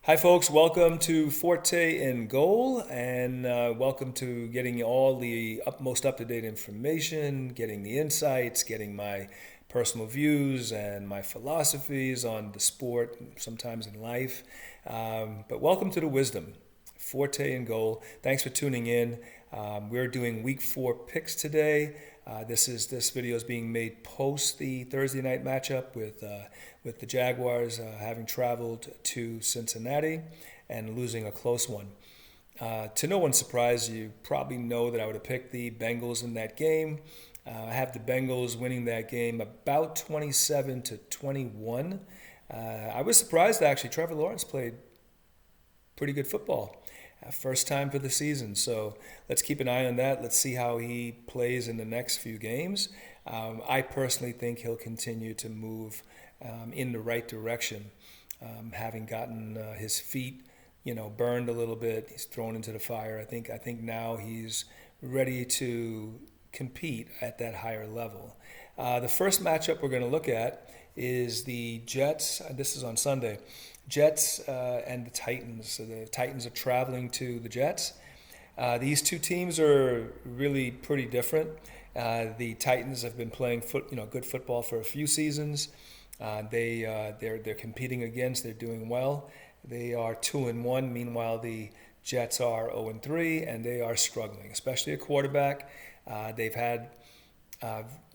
Hi, folks. Welcome to Forte in Goal, and welcome to getting all the most up-to-date information, getting the insights, getting my personal views and my philosophies on the sport, sometimes in life. But welcome to the wisdom, Forte in Goal. Thanks for tuning in. We're doing Week 4 picks today. This video is being made post the Thursday night matchup with the Jaguars having traveled to Cincinnati and losing a close one. To no one's surprise, you probably know that I would have picked the Bengals in that game. I have the Bengals winning that game about 27-21. I was surprised actually. Trevor Lawrence played pretty good football. First time for the season, so let's keep an eye on that. Let's see how he plays in the next few games. I personally think he'll continue to move in the right direction, having gotten his feet, burned a little bit. He's thrown into the fire. I think now he's ready to compete at that higher level. The first matchup we're going to look at is the Jets. This is on Sunday. Jets and the Titans. So the Titans are traveling to the Jets. These two teams are really pretty different. The Titans have been playing good football for a few seasons. They're competing against. They're doing well. They are 2-1. Meanwhile, the Jets are 0-3, and they are struggling, especially at quarterback. They've had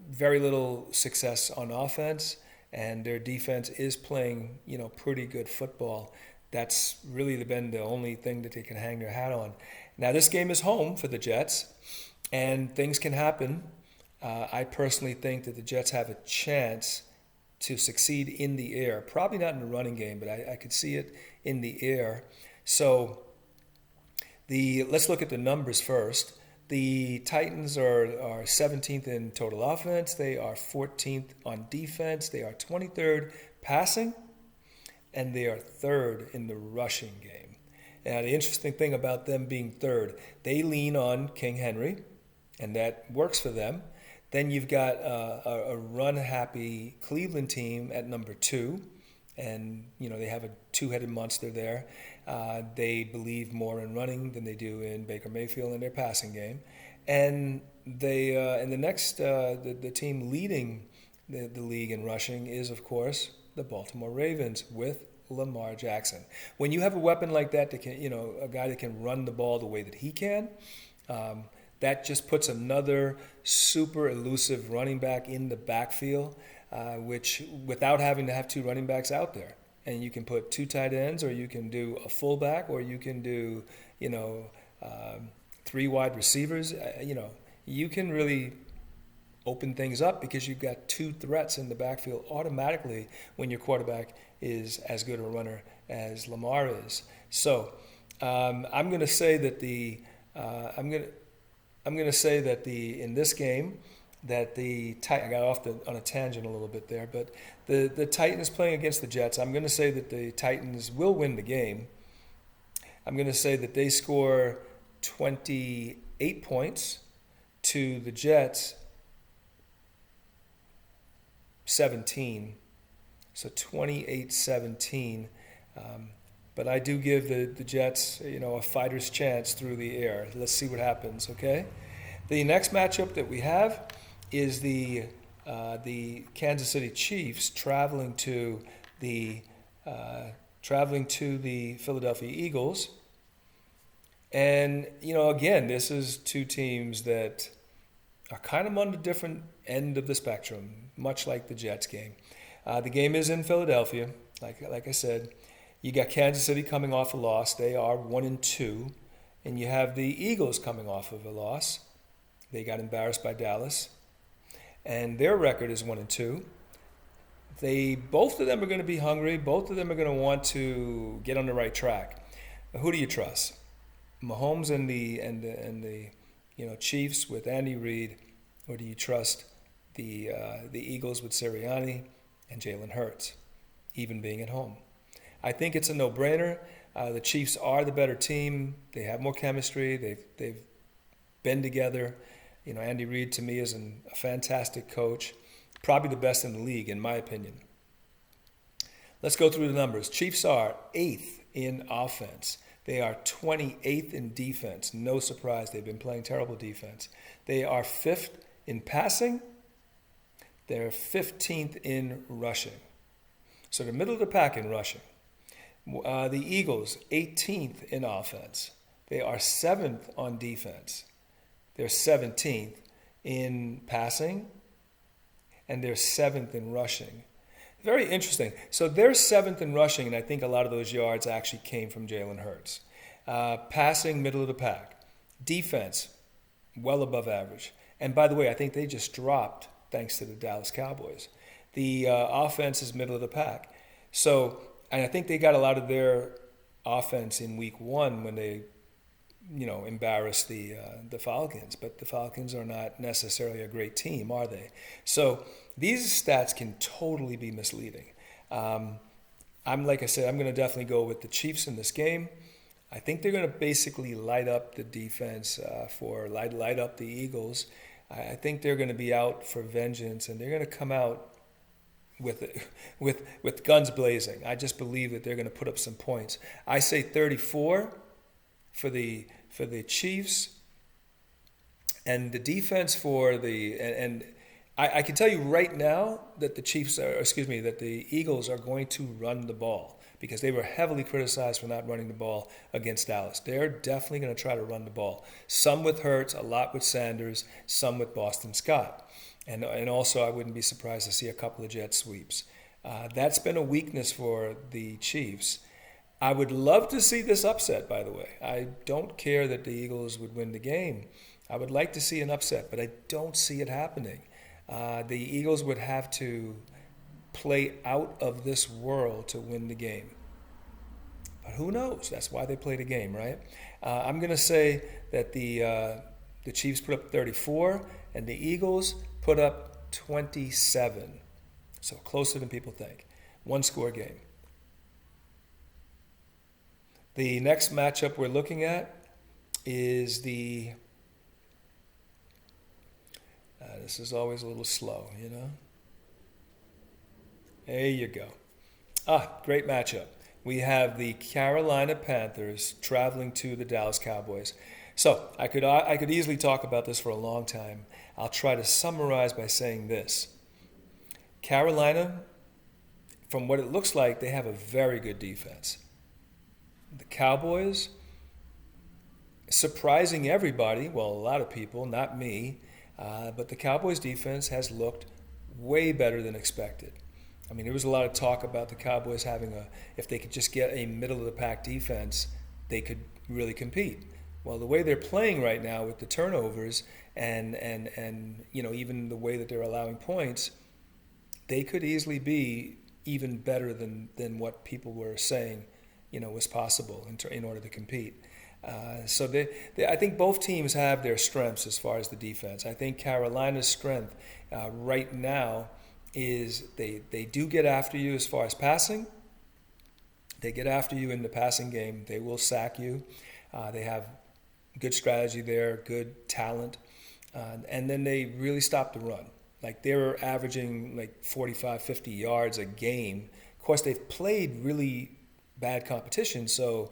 very little success on offense, and their defense is playing, pretty good football. That's really been the only thing that they can hang their hat on. Now, this game is home for the Jets, and things can happen. I personally think that the Jets have a chance to succeed in the air. Probably not in the running game, but I could see it in the air. So let's look at the numbers first. The Titans are 17th in total offense. They are 14th on defense. They are 23rd passing, and they are 3rd in the rushing game. Now, the interesting thing about them being 3rd, they lean on King Henry, and that works for them. Then you've got a run-happy Cleveland team at number 2, and they have a two-headed monster there. They believe more in running than they do in Baker Mayfield in their passing game, and the team leading the league in rushing is, of course, the Baltimore Ravens with Lamar Jackson. When you have a weapon like that can, a guy that can run the ball the way that he can, that just puts another super elusive running back in the backfield, which without having to have two running backs out there. And you can put two tight ends, or you can do a fullback, or you can do, three wide receivers. You can really open things up because you've got two threats in the backfield automatically when your quarterback is as good a runner as Lamar is. So I'm going to say that in this game, that I got off on a tangent a little bit there, but the Titans playing against the Jets, I'm going to say that the Titans will win the game. I'm going to say that they score 28 points to the Jets 17, so 28-17. But I do give the Jets, a fighter's chance through the air. Let's see what happens, okay? The next matchup that we have is the Kansas City Chiefs traveling to the Philadelphia Eagles. And, again, this is two teams that are kind of on the different end of the spectrum, much like the Jets game. The game is in Philadelphia, like I said. You got Kansas City coming off a loss. They are 1-2. And you have the Eagles coming off of a loss. They got embarrassed by Dallas. And their record is 1-2. Both of them are going to be hungry. Both of them are going to want to get on the right track. Who do you trust? Mahomes and the Chiefs with Andy Reid, or do you trust the Eagles with Sirianni and Jalen Hurts, even being at home? I think it's a no-brainer. The Chiefs are the better team. They have more chemistry. They've been together. Andy Reid to me is a fantastic coach, probably the best in the league in my opinion. Let's go through the numbers. Chiefs are 8th in offense. They are 28th in defense. No surprise, they've been playing terrible defense. They are 5th in passing. They're 15th in rushing. So they're middle of the pack in rushing. The Eagles, 18th in offense. They are 7th on defense. They're 17th in passing, and they're 7th in rushing. Very interesting. So they're 7th in rushing, and I think a lot of those yards actually came from Jalen Hurts. Passing, middle of the pack. Defense, well above average. And by the way, I think they just dropped thanks to the Dallas Cowboys. The offense is middle of the pack. So, and I think they got a lot of their offense in week 1 when they, embarrassed the Falcons. But the Falcons are not necessarily a great team, are they? So these stats can totally be misleading. Like I said, I'm going to definitely go with the Chiefs in this game. I think they're going to basically light up the defense light up the Eagles. I think they're going to be out for vengeance, and they're going to come out with guns blazing. I just believe that they're going to put up some points. I say 34 for the Chiefs, and the defense I can tell you right now that the Eagles are going to run the ball, because they were heavily criticized for not running the ball against Dallas. They're definitely going to try to run the ball. Some with Hurts, a lot with Sanders, some with Boston Scott. And also I wouldn't be surprised to see a couple of jet sweeps. That's been a weakness for the Chiefs. I would love to see this upset, by the way. I don't care that the Eagles would win the game. I would like to see an upset, but I don't see it happening. The Eagles would have to play out of this world to win the game. But who knows? That's why they play the game, right? I'm going to say that the Chiefs put up 34 and the Eagles put up 27. So closer than people think. One-score game. The next matchup we're looking at is this is always a little slow, There you go. Great matchup. We have the Carolina Panthers traveling to the Dallas Cowboys. So I could easily talk about this for a long time. I'll try to summarize by saying this. Carolina, from what it looks like, they have a very good defense. The Cowboys, surprising everybody, well, a lot of people, not me, but the Cowboys defense has looked way better than expected. I mean, there was a lot of talk about the Cowboys if they could just get a middle-of-the-pack defense, they could really compete. Well, the way they're playing right now with the turnovers and even the way that they're allowing points, they could easily be even better than what people were saying, was possible in order to compete. So I think both teams have their strengths as far as the defense. I think Carolina's strength right now is they do get after you as far as passing. They get after you in the passing game. They will sack you. They have good strategy there, good talent. And then they really stop the run. Like they're averaging like 45, 50 yards a game. Of course, they've played really bad competition. So,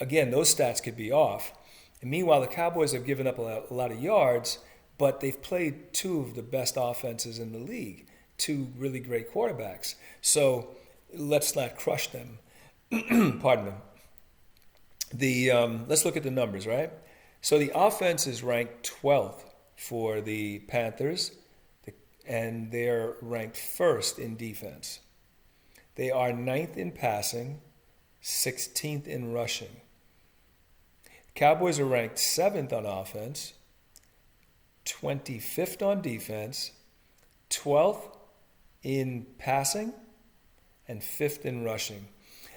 again, those stats could be off. And meanwhile, the Cowboys have given up a lot of yards, but they've played two of the best offenses in the league, two really great quarterbacks. So let's not crush them. Pardon me. Let's look at the numbers, right? So the offense is ranked 12th for the Panthers, and they're ranked first in defense. They are 9th in passing, 16th in rushing. Cowboys are ranked 7th on offense, 25th on defense, 12th in passing, and 5th in rushing.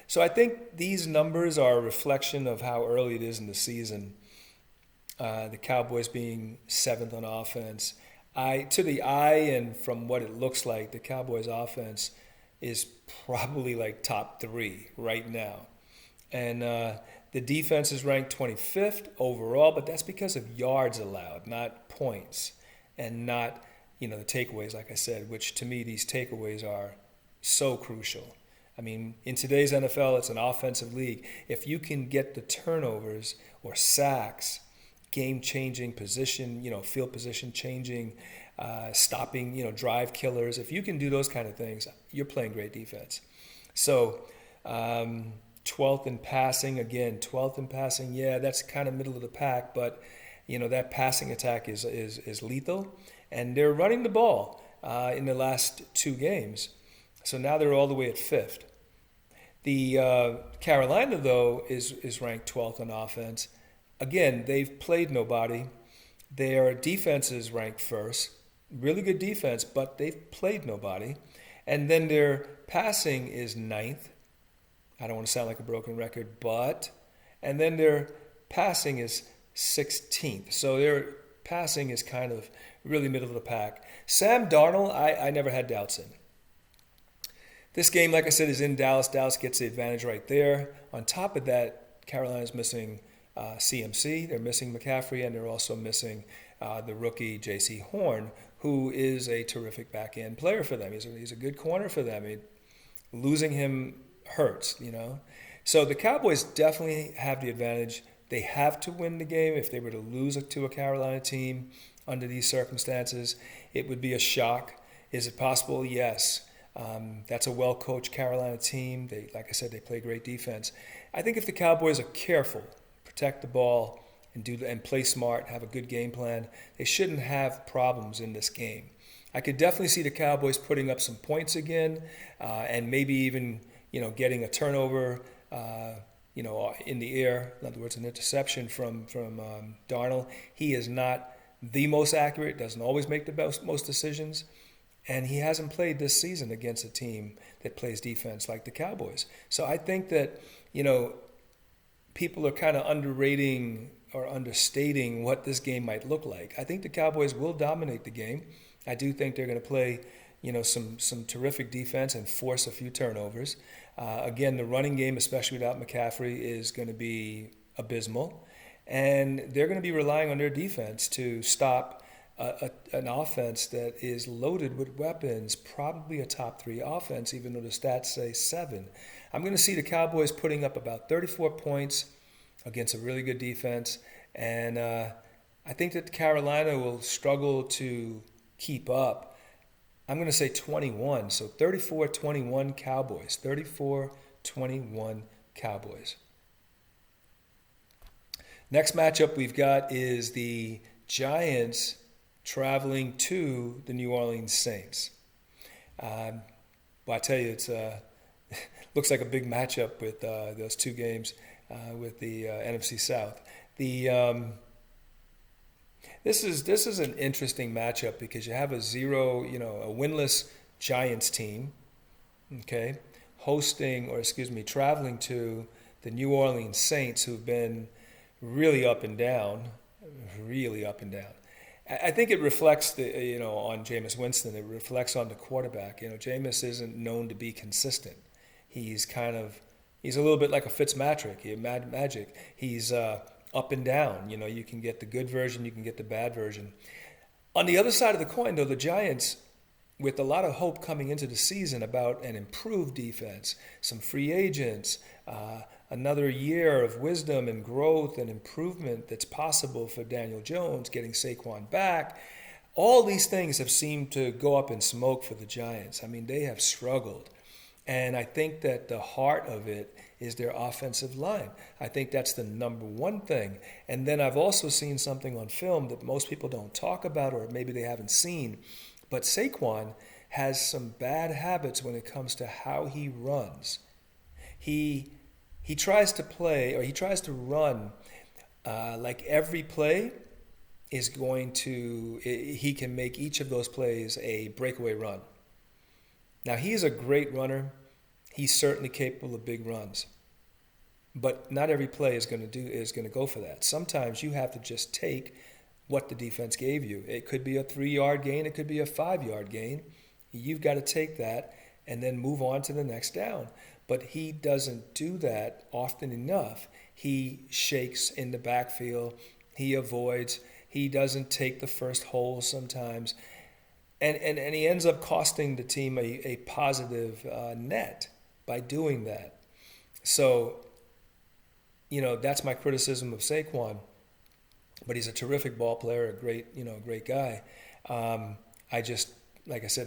So I think these numbers are a reflection of how early it is in the season. The Cowboys being 7th on offense. To the eye and from what it looks like, the Cowboys offense is probably like top 3 right now. And the defense is ranked 25th overall, but that's because of yards allowed, not points, and not, the takeaways, like I said, which to me these takeaways are so crucial. I mean, in today's NFL, it's an offensive league. If you can get the turnovers or sacks, game-changing position, field position changing, stopping, drive killers, if you can do those kind of things, you're playing great defense. So 12th in passing, again, 12th in passing, yeah, that's kind of middle of the pack, but, that passing attack is lethal. And they're running the ball in the last 2 games. So now they're all the way at 5th. The Carolina, though, is ranked 12th on offense. Again, they've played nobody. Their defense is ranked 1st. Really good defense, but they've played nobody. And then their passing is 9th. I don't want to sound like a broken record, and then their passing is 16th. So their passing is kind of really middle of the pack. Sam Darnold, I never had doubts in. This game, like I said, is in Dallas. Dallas gets the advantage right there. On top of that, Carolina's missing CMC. They're missing McCaffrey, and they're also missing the rookie J.C. Horn, who is a terrific back-end player for them. He's a good corner for them. Losing him hurts, So the Cowboys definitely have the advantage. They have to win the game. If they were to lose to a Carolina team under these circumstances, it would be a shock. Is it possible? Yes. That's a well-coached Carolina team. Like I said, they play great defense. I think if the Cowboys are careful, protect the ball, and play smart, have a good game plan, they shouldn't have problems in this game. I could definitely see the Cowboys putting up some points again, and maybe even getting a turnover, in the air. In other words, an interception from Darnold. He is not the most accurate, doesn't always make the most decisions, and he hasn't played this season against a team that plays defense like the Cowboys. So I think that, people are kind of underrating or understating what this game might look like. I think the Cowboys will dominate the game. I do think they're going to play, some terrific defense and force a few turnovers. Again, the running game, especially without McCaffrey, is going to be abysmal. And they're going to be relying on their defense to stop an offense that is loaded with weapons, probably a top 3 offense, even though the stats say 7. I'm going to see the Cowboys putting up about 34 points against a really good defense. And I think that Carolina will struggle to keep up. I'm going to say 21. So 34-21 Cowboys. 34-21 Cowboys. Next matchup we've got is the Giants traveling to the New Orleans Saints. Well, I tell you, it's looks like a big matchup with those 2 games with the NFC South. This is an interesting matchup because you have a winless Giants team, okay, traveling to the New Orleans Saints, who've been really up and down. I think it reflects on Jameis Winston. It reflects on the quarterback. Jameis isn't known to be consistent. He's a little bit like a Fitzmagic. He's up and down. You can get the good version, you can get the bad version. On the other side of the coin, though, the Giants, with a lot of hope coming into the season about an improved defense, some free agents, another year of wisdom and growth and improvement that's possible for Daniel Jones, getting Saquon back, all these things have seemed to go up in smoke for the Giants. I mean, they have struggled. And I think that the heart of it is their offensive line. I think that's the number one thing. And then I've also seen something on film that most people don't talk about, or maybe they haven't seen. But Saquon has some bad habits when it comes to how he runs. He tries to play, or he tries to run like every play is he can make each of those plays a breakaway run. Now, he's a great runner. He's certainly capable of big runs. But not every play is going to go for that. Sometimes you have to just take what the defense gave you. It could be a 3-yard gain. It could be a 5-yard gain. You've got to take that and then move on to the next down. But he doesn't do that often enough. He shakes in the backfield. He avoids. He doesn't take the first hole sometimes. And he ends up costing the team a positive net. by doing that. So, that's my criticism of Saquon. But he's a terrific ball player, a great guy. I just, like I said,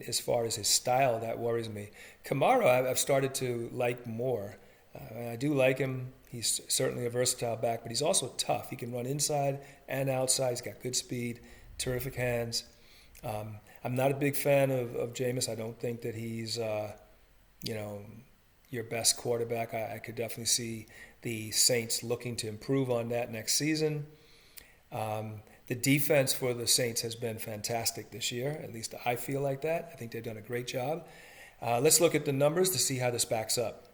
as far as his style, that worries me. Kamara, I've started to like more. I do like him. He's certainly a versatile back, but he's also tough. He can run inside and outside. He's got good speed, terrific hands. I'm not a big fan of Jameis. I don't think that he's, your best quarterback. I could definitely see the Saints looking to improve on that next season. The defense for the Saints has been fantastic this year. At least I feel like that. I think they've done a great job. Let's look at the numbers to see how this backs up.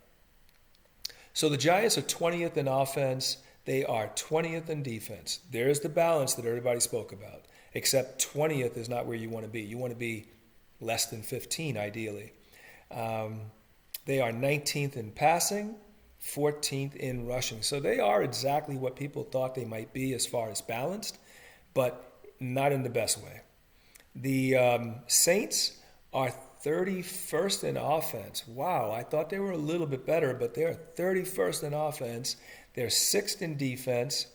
So the Giants are 20th in offense. They are 20th in defense. There's the balance that everybody spoke about, except 20th is not where you want to be. You want to be less than 15, ideally. They are 19th in passing, 14th in rushing. So they are exactly what people thought they might be as far as balanced, but not in the best way. The Saints are 31st in offense. Wow, I thought they were a little bit better, but they're 31st in offense. They're 6th in defense,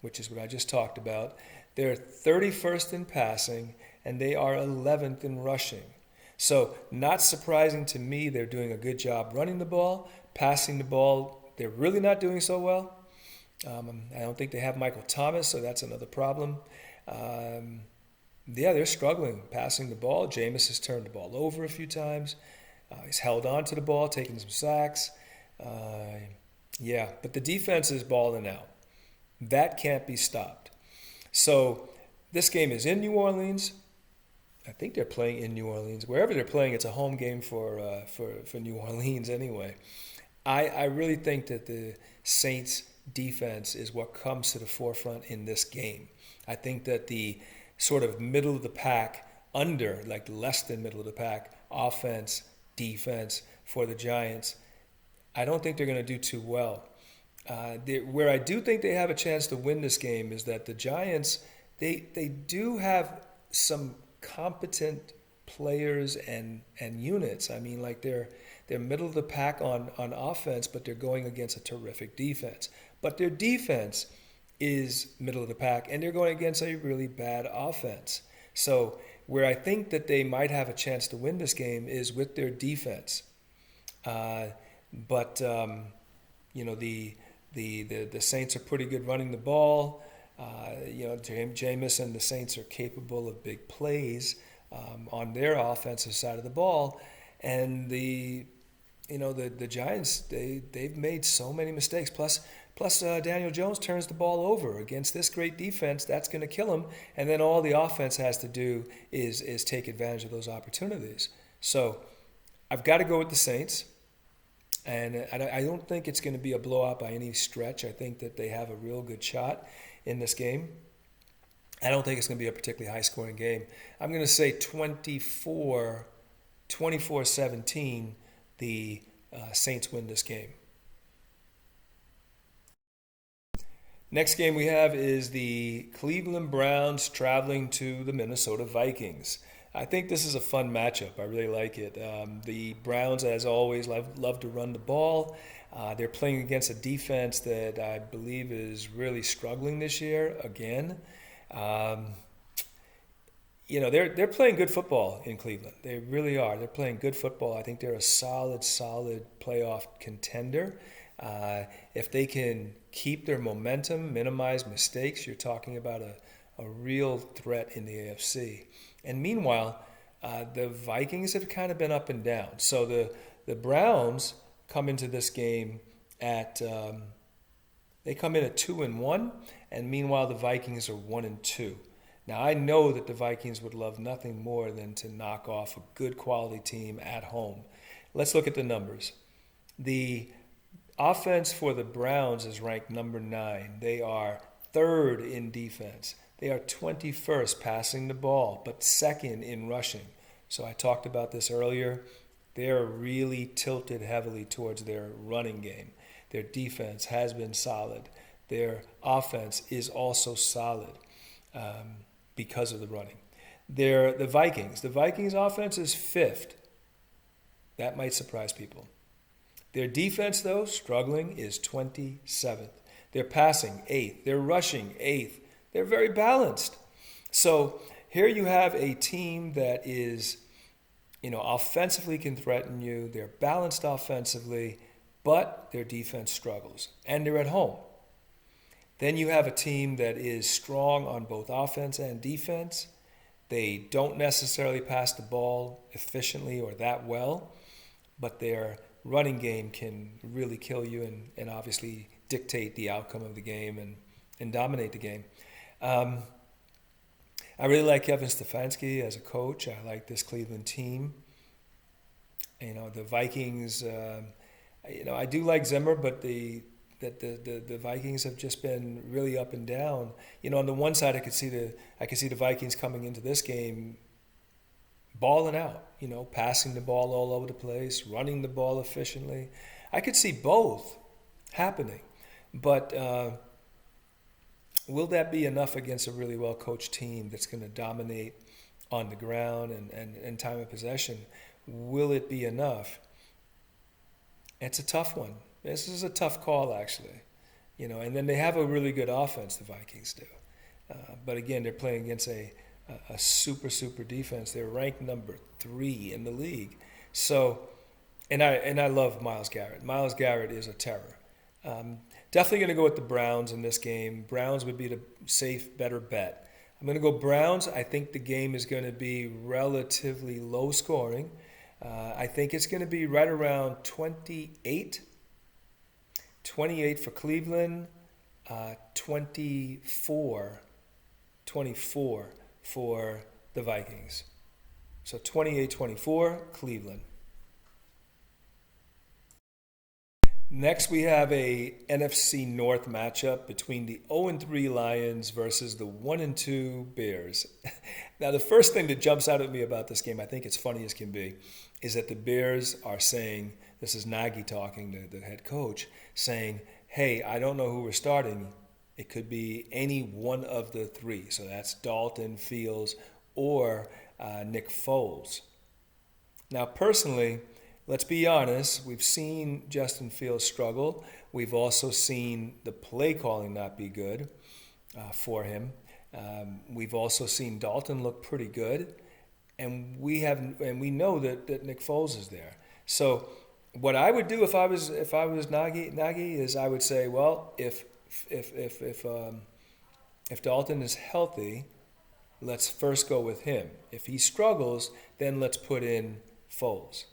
which is what I just talked about. They're 31st in passing, and they are 11th in rushing. So not surprising to me, they're doing a good job running the ball. Passing the ball, they're really not doing so well. I don't think they have Michael Thomas, so that's another problem. They're struggling passing the ball. Jameis has turned the ball over a few times. He's held on to the ball, taking some sacks. But the defense is balling out. That can't be stopped. So this game is in New Orleans. I think they're playing in New Orleans. Wherever they're playing, it's a home game for New Orleans anyway. I really think that the Saints' defense is what comes to the forefront in this game. I think that the sort of middle of the pack, like less than middle of the pack, offense, defense for the Giants, I don't think they're going to do too well. Where I do think they have a chance to win this game is that the Giants, they do have some competent players and units. I mean, like they're middle of the pack on offense, but they're going against a terrific defense. But their defense is middle of the pack, and they're going against a really bad offense. So where I think that they might have a chance to win this game is with their defense. The Saints are pretty good running the ball. Jameis and the Saints are capable of big plays on their offensive side of the ball, and the Giants they've made so many mistakes. Plus Daniel Jones turns the ball over against this great defense. That's going to kill him, and then all the offense has to do is take advantage of those opportunities. So I've got to go with the Saints. And I don't think it's going to be a blowout by any stretch. I think that they have a real good shot in this game. I don't think it's going to be a particularly high-scoring game. I'm going to say 24-17, the Saints win this game. Next game we have is the Cleveland Browns traveling to the Minnesota Vikings. I think this is a fun matchup. I really like it. The Browns, as always, love to run the ball. They're playing against a defense that I believe is really struggling this year again. They're playing good football in Cleveland. They really are. They're playing good football. I think they're a solid playoff contender. If they can keep their momentum, minimize mistakes, you're talking about a real threat in the AFC. And meanwhile, the Vikings have kind of been up and down. So the Browns come into this game they come in at 2-1, and meanwhile the Vikings are 1-2. Now I know that the Vikings would love nothing more than to knock off a good quality team at home. Let's look at the numbers. The offense for the Browns is ranked number 9. They are 3rd in defense. They are 21st passing the ball, but 2nd in rushing. So I talked about this earlier. They're really tilted heavily towards their running game. Their defense has been solid. Their offense is also solid because of the running. The Vikings offense is 5th That might surprise people. Their defense, though, struggling, is 27th. They're passing 8th. They're rushing 8th. They're very balanced. So here you have a team that is, offensively can threaten you. They're balanced offensively, but their defense struggles. And they're at home. Then you have a team that is strong on both offense and defense. They don't necessarily pass the ball efficiently or that well, but their running game can really kill you and obviously dictate the outcome of the game and dominate the game. I really like Kevin Stefanski as a coach. I like this Cleveland team. The Vikings, I do like Zimmer, but the Vikings have just been really up and down. On the one side, I could see the Vikings coming into this game balling out, passing the ball all over the place, running the ball efficiently. I could see both happening. But will that be enough against a really well-coached team that's going to dominate on the ground and time of possession? Will it be enough? It's a tough one. This is a tough call, actually. And then they have a really good offense, the Vikings do. But again, they're playing against a super, super defense. They're ranked number 3 in the league. So, and I love Myles Garrett. Myles Garrett is a terror. Definitely going to go with the Browns in this game. Browns would be the safe, better bet. I'm going to go Browns. I think the game is going to be relatively low scoring. I think it's going to be right around 28. 28 for Cleveland, 24 for the Vikings. So 28-24, Cleveland. Next, we have a NFC North matchup between the 0-3 Lions versus the 1-2 Bears. Now, the first thing that jumps out at me about this game, I think it's funny as can be, is that the Bears are saying, this is Nagy talking, the head coach, saying, hey, I don't know who we're starting. It could be any one of the 3. So that's Dalton, Fields, or Nick Foles. Now, personally, let's be honest, we've seen Justin Fields struggle. We've also seen the play calling not be good for him. We've also seen Dalton look pretty good, and we know that Nick Foles is there. So what I would do if I was Nagy is I would say, well, if Dalton is healthy, let's first go with him. If he struggles, then let's put in Foles.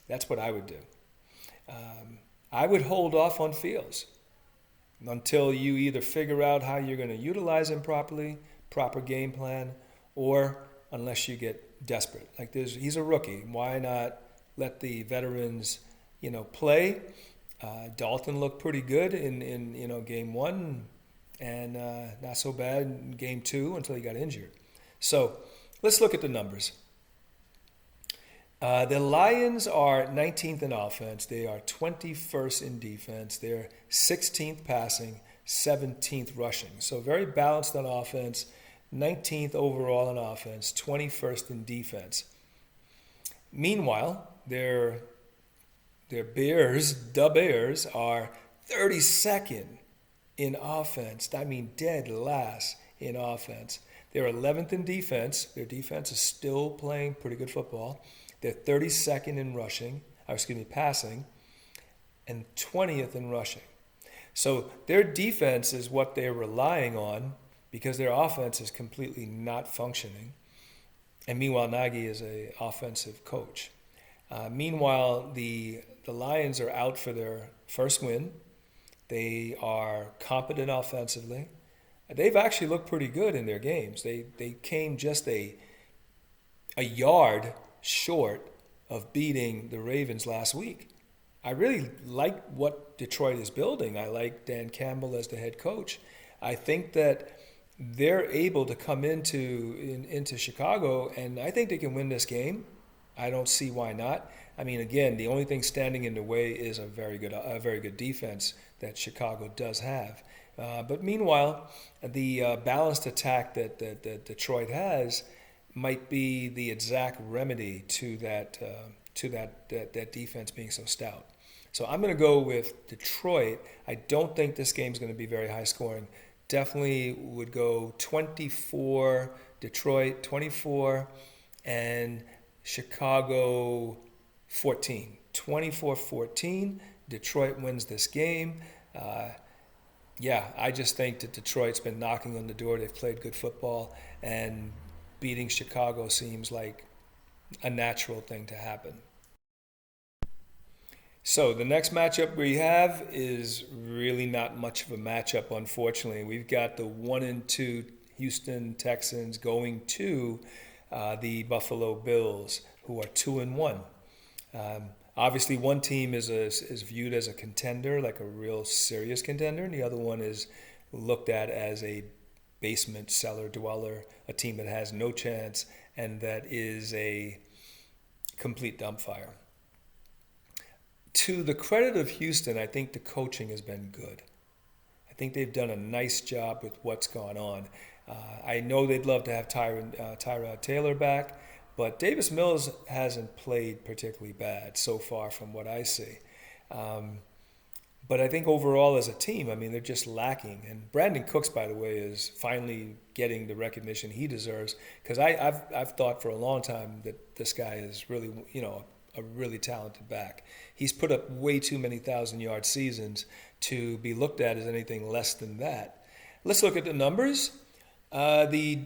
That's what I would do. I would hold off on Fields until you either figure out how you're going to utilize him properly, proper game plan, or unless you get desperate. Like he's a rookie. Why not let the veterans, play? Dalton looked pretty good in game 1, and not so bad in game 2 until he got injured. So let's look at the numbers. The Lions are 19th in offense. They are 21st in defense. They're 16th passing, 17th rushing. So very balanced on offense, 19th overall on offense, 21st in defense. Meanwhile, their Bears, the Bears, are 32nd in offense. I mean, dead last in offense. They're 11th in defense. Their defense is still playing pretty good football. They're 32nd in passing, and 20th in rushing. So their defense is what they're relying on because their offense is completely not functioning. And meanwhile, Nagy is an offensive coach. Meanwhile, the Lions are out for their first win. They are competent offensively. They've actually looked pretty good in their games. They came just a yard short of beating the Ravens last week. I really like what Detroit is building. I like Dan Campbell as the head coach. I think that they're able to come into Chicago, and I think they can win this game. I don't see why not. I mean, again, the only thing standing in the way is a very good defense that Chicago does have. But meanwhile, the balanced attack that Detroit has might be the exact remedy to to that defense being so stout. So I'm going to go with Detroit. I don't think this game's going to be very high scoring. Definitely would go 24 Detroit, 24, and Chicago 14. 24-14. Detroit wins this game. I just think that Detroit's been knocking on the door. They've played good football, and beating Chicago seems like a natural thing to happen. So the next matchup we have is really not much of a matchup, unfortunately. We've got the 1-2 Houston Texans going to the Buffalo Bills, who are 2-1. Obviously, one team is viewed as a contender, like a real serious contender, and the other one is looked at as a basement cellar dweller, a team that has no chance and that is a complete dumbfire. To the credit of Houston, I think the coaching has been good. I think they've done a nice job with what's gone on. I know they'd love to have Tyrod Taylor back, but Davis Mills hasn't played particularly bad so far from what I see. But I think overall as a team, I mean, they're just lacking. And Brandon Cooks, by the way, is finally getting the recognition he deserves, because I've thought for a long time that this guy is really, a really talented back. He's put up way too many 1,000-yard seasons to be looked at as anything less than that. Let's look at the numbers. The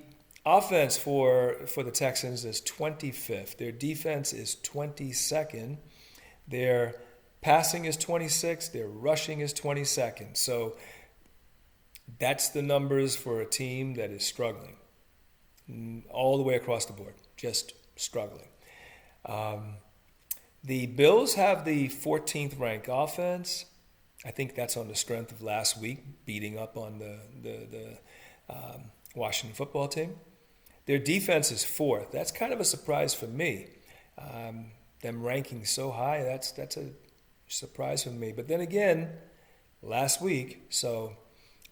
offense for the Texans is 25th. Their defense is 22nd. Their passing is 26th. Their rushing is 22nd. So that's the numbers for a team that is struggling all the way across the board, just struggling. The Bills have the 14th ranked offense. I think that's on the strength of last week beating up on the Washington football team. Their defense is 4th. That's kind of a surprise for me. Them ranking so high, that's a surprise for me. But then again, last week, so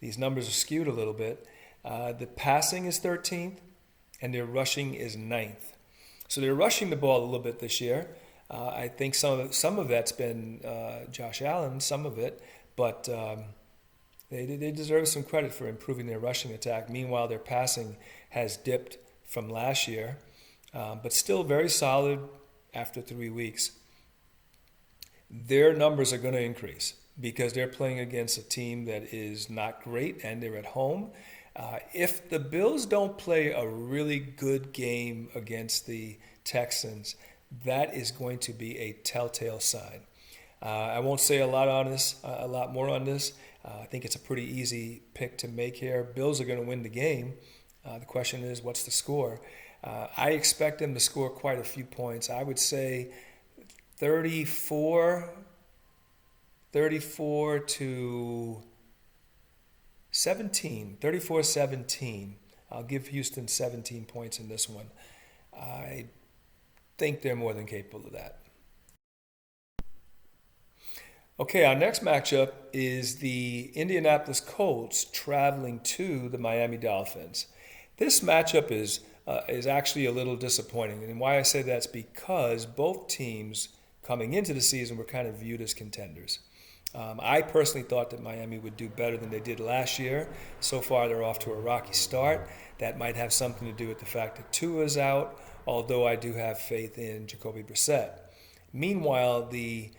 these numbers are skewed a little bit. The passing is 13th, and their rushing is 9th. So they're rushing the ball a little bit this year. I think some of that's been Josh Allen, some of it, but they deserve some credit for improving their rushing attack. Meanwhile, their passing has dipped from last year, but still very solid after 3 weeks. Their numbers are going to increase because they're playing against a team that is not great, and they're at home. If the Bills don't play a really good game against the Texans, that is going to be a telltale sign. I won't say a lot more on this. I think it's a pretty easy pick to make here. Bills are going to win the game. The question is, what's the score? I expect them to score quite a few points. I would say 34 to 17, 34-17. I'll give Houston 17 points in this one. I think they're more than capable of that. Okay, our next matchup is the Indianapolis Colts traveling to the Miami Dolphins. This matchup is actually a little disappointing, and why I say that's because both teams coming into the season were kind of viewed as contenders. I personally thought that Miami would do better than they did last year. So far, they're off to a rocky start. That might have something to do with the fact that Tua's out, although I do have faith in Jacoby Brissett. Meanwhile, the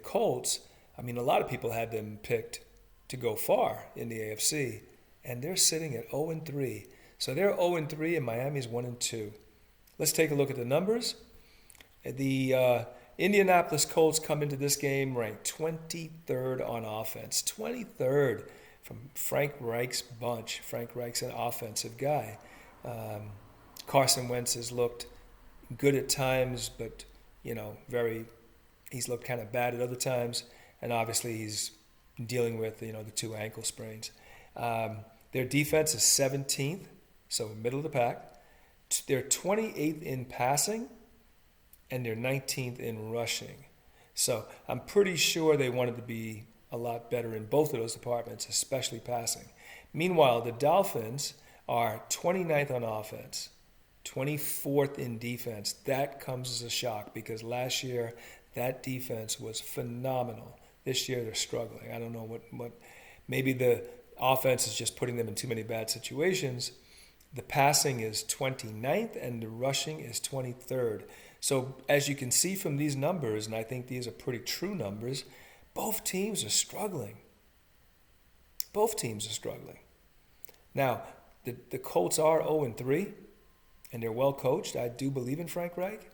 Colts, a lot of people had them picked to go far in the AFC, and they're sitting at 0-3. So they're 0-3, and Miami's 1-2. Let's take a look at the numbers. The Indianapolis Colts come into this game ranked 23rd on offense. 23rd from Frank Reich's bunch. Frank Reich's an offensive guy. Carson Wentz has looked good at times, but, he's looked kind of bad at other times. And obviously he's dealing with, the 2 ankle sprains. Their defense is 17th, so middle of the pack. They're 28th in passing, and they're 19th in rushing. So I'm pretty sure they wanted to be a lot better in both of those departments, especially passing. Meanwhile, the Dolphins are 29th on offense, 24th in defense. That comes as a shock because last year that defense was phenomenal. This year they're struggling. I don't know what maybe the offense is just putting them in too many bad situations. The passing is 29th and the rushing is 23rd. So as you can see from these numbers, and I think these are pretty true numbers, both teams are struggling. Both teams are struggling. Now, the Colts are 0-3, and they're well coached. I do believe in Frank Reich,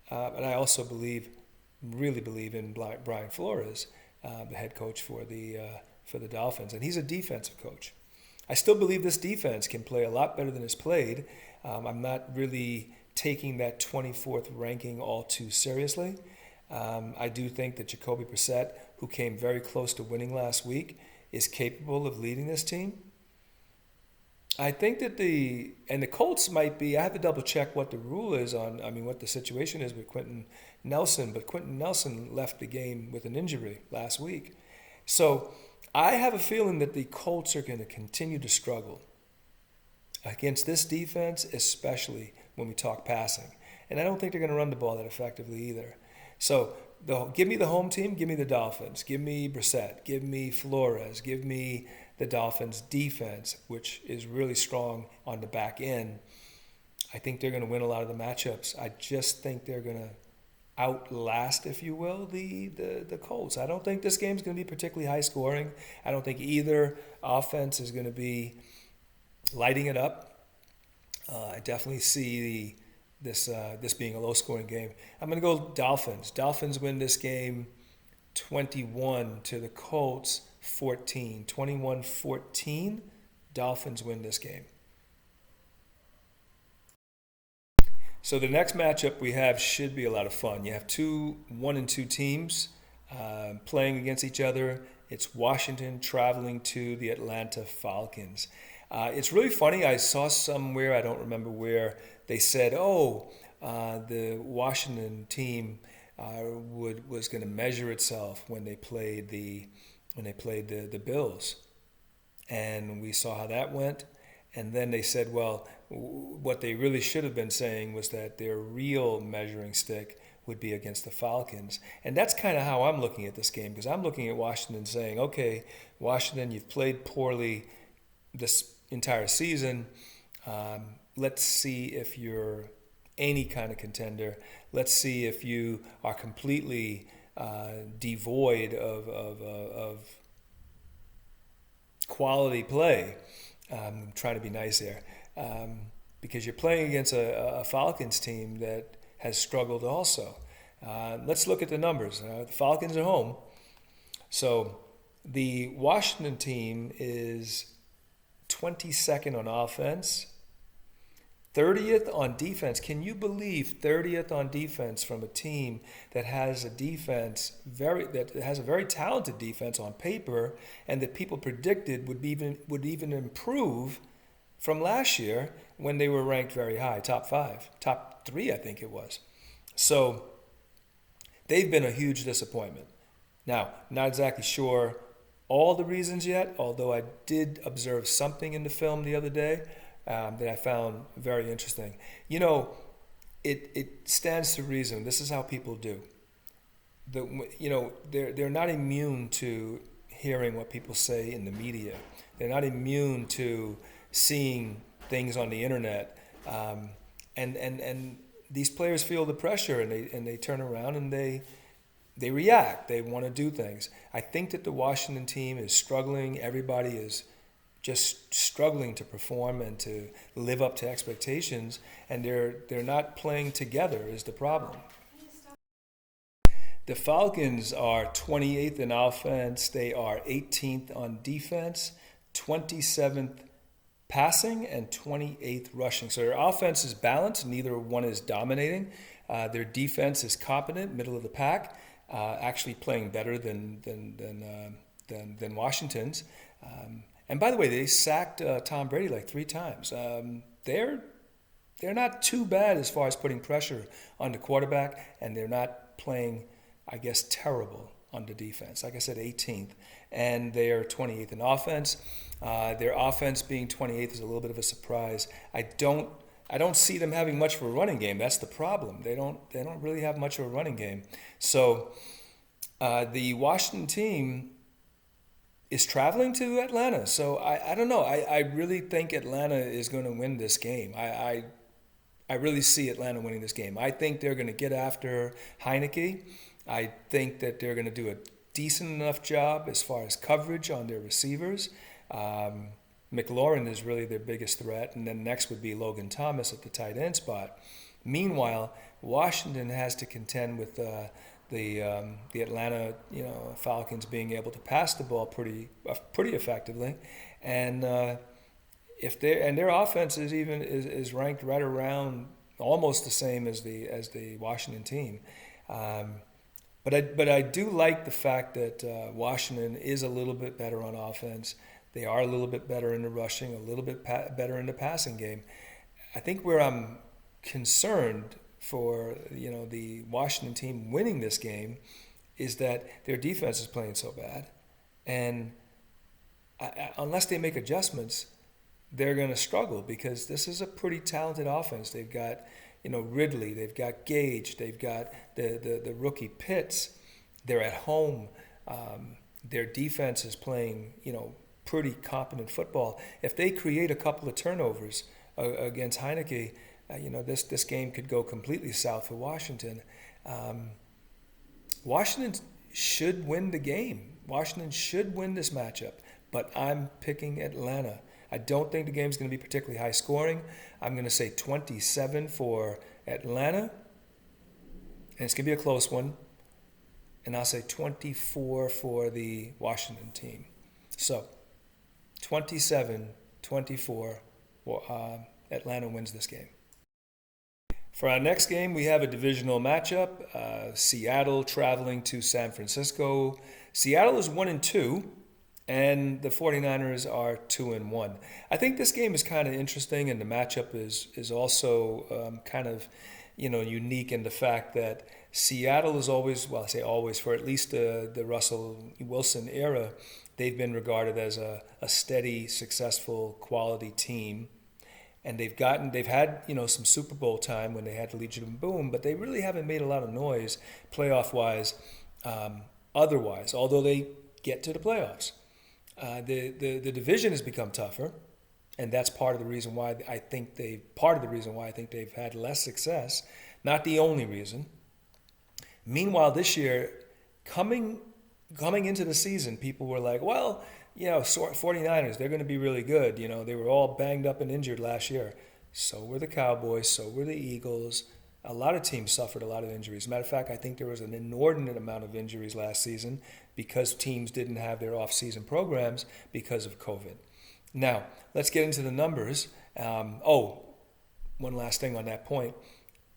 and I also really believe in Brian Flores, the head coach for the Dolphins, and he's a defensive coach. I still believe this defense can play a lot better than it's played. I'm not really taking that 24th ranking all too seriously. I do think that Jacoby Brissett, who came very close to winning last week, is capable of leading this team. I think that the Colts might be, I have to double check what the rule is what the situation is with Quentin Nelson, but Quentin Nelson left the game with an injury last week. So I have a feeling that the Colts are going to continue to struggle against this defense, especially when we talk passing. And I don't think they're going to run the ball that effectively either. So give me the home team, give me the Dolphins, give me Brissett, give me Flores, give me the Dolphins defense, which is really strong on the back end. I think they're going to win a lot of the matchups. I just think they're going to outlast, if you will, the Colts. I don't think this game's going to be particularly high scoring. I don't think either offense is going to be lighting it up. I definitely see this being a low scoring game. I'm going to go Dolphins. Dolphins win this game 21 to the Colts 14. 21-14. Dolphins win this game. So the next matchup we have should be a lot of fun. You have 1-2 teams playing against each other. It's Washington traveling to the Atlanta Falcons. It's really funny. I saw somewhere, I don't remember where, they said, the Washington team was going to measure itself when they played the Bills, and we saw how that went. And then they said, well, what they really should have been saying was that their real measuring stick would be against the Falcons. And that's kind of how I'm looking at this game, because I'm looking at Washington saying, okay, Washington, you've played poorly this entire season. Let's see if you're any kind of contender. Let's see if you are completely devoid of quality play. I'm trying to be nice here, because you're playing against a Falcons team that has struggled also. Let's look at the numbers. The Falcons are home. So the Washington team is 22nd on offense, 30th on defense. Can you believe 30th on defense from a team that has a defense that has a very talented defense on paper, and that people predicted would even improve from last year when they were ranked very high, top 3, I think it was. So they've been a huge disappointment. Now, not exactly sure all the reasons yet, although I did observe something in the film the other day that I found very interesting. You know, it stands to reason. This is how people do. They're not immune to hearing what people say in the media. They're not immune to seeing things on the internet. And these players feel the pressure, and they turn around and they react. They want to do things. I think that the Washington team is struggling. Everybody is just struggling to perform and to live up to expectations, and they're not playing together is the problem. The Falcons are 28th in offense. They are 18th on defense, 27th passing, and 28th rushing. So their offense is balanced. Neither one is dominating. Their defense is competent, middle of the pack, actually playing better than Washington's. And by the way, they sacked Tom Brady like 3 times. They're not too bad as far as putting pressure on the quarterback, and they're not playing, I guess, terrible on the defense. Like I said, 18th, and they are 28th in offense. Their offense being 28th is a little bit of a surprise. I I don't see them having much of a running game. That's the problem. They don't really have much of a running game. So the Washington team is traveling to Atlanta. So I don't know. I really think Atlanta is going to win this game. I really see Atlanta winning this game. I think they're going to get after Heineke. I think that they're going to do a decent enough job as far as coverage on their receivers. McLaurin is really their biggest threat, and then next would be Logan Thomas at the tight end spot. Meanwhile, Washington has to contend with the Atlanta Falcons being able to pass the ball pretty effectively, and their offense is ranked right around almost the same as the Washington team. But I do like the fact that Washington is a little bit better on offense. They are a little bit better in the rushing, a little bit better in the passing game. I think where I'm concerned for the Washington team winning this game is that their defense is playing so bad, and unless they make adjustments, they're going to struggle because this is a pretty talented offense. They've got Ridley, they've got Gage, they've got the rookie Pitts. They're at home. Their defense is playing pretty competent football. If they create a couple of turnovers against Heineke, this game could go completely south for Washington. Washington should win the game. Washington should win this matchup, but I'm picking Atlanta. I don't think the game's going to be particularly high scoring. I'm going to say 27 for Atlanta, and it's going to be a close one. And I'll say 24 for the Washington team. So 27-24, Atlanta wins this game. For our next game, we have a divisional matchup. Seattle traveling to San Francisco. Seattle is 1-2. And the 49ers are 2-1. I think this game is kind of interesting, and the matchup is also kind of unique in the fact that Seattle is always, well, I say always, for at least the Russell Wilson era, they've been regarded as a steady, successful, quality team. And they've had some Super Bowl time when they had the Legion of Boom, but they really haven't made a lot of noise playoff-wise, otherwise, although they get to the playoffs. The division has become tougher, and that's part of the reason why I think they've had less success. Not the only reason. Meanwhile, this year, coming into the season, people were like, well, 49ers, they're going to be really good. They were all banged up and injured last year. So were the Cowboys, so were the Eagles. A lot of teams suffered a lot of injuries. Matter of fact, I think there was an inordinate amount of injuries last season because teams didn't have their off-season programs because of COVID. Now, let's get into the numbers. One last thing on that point.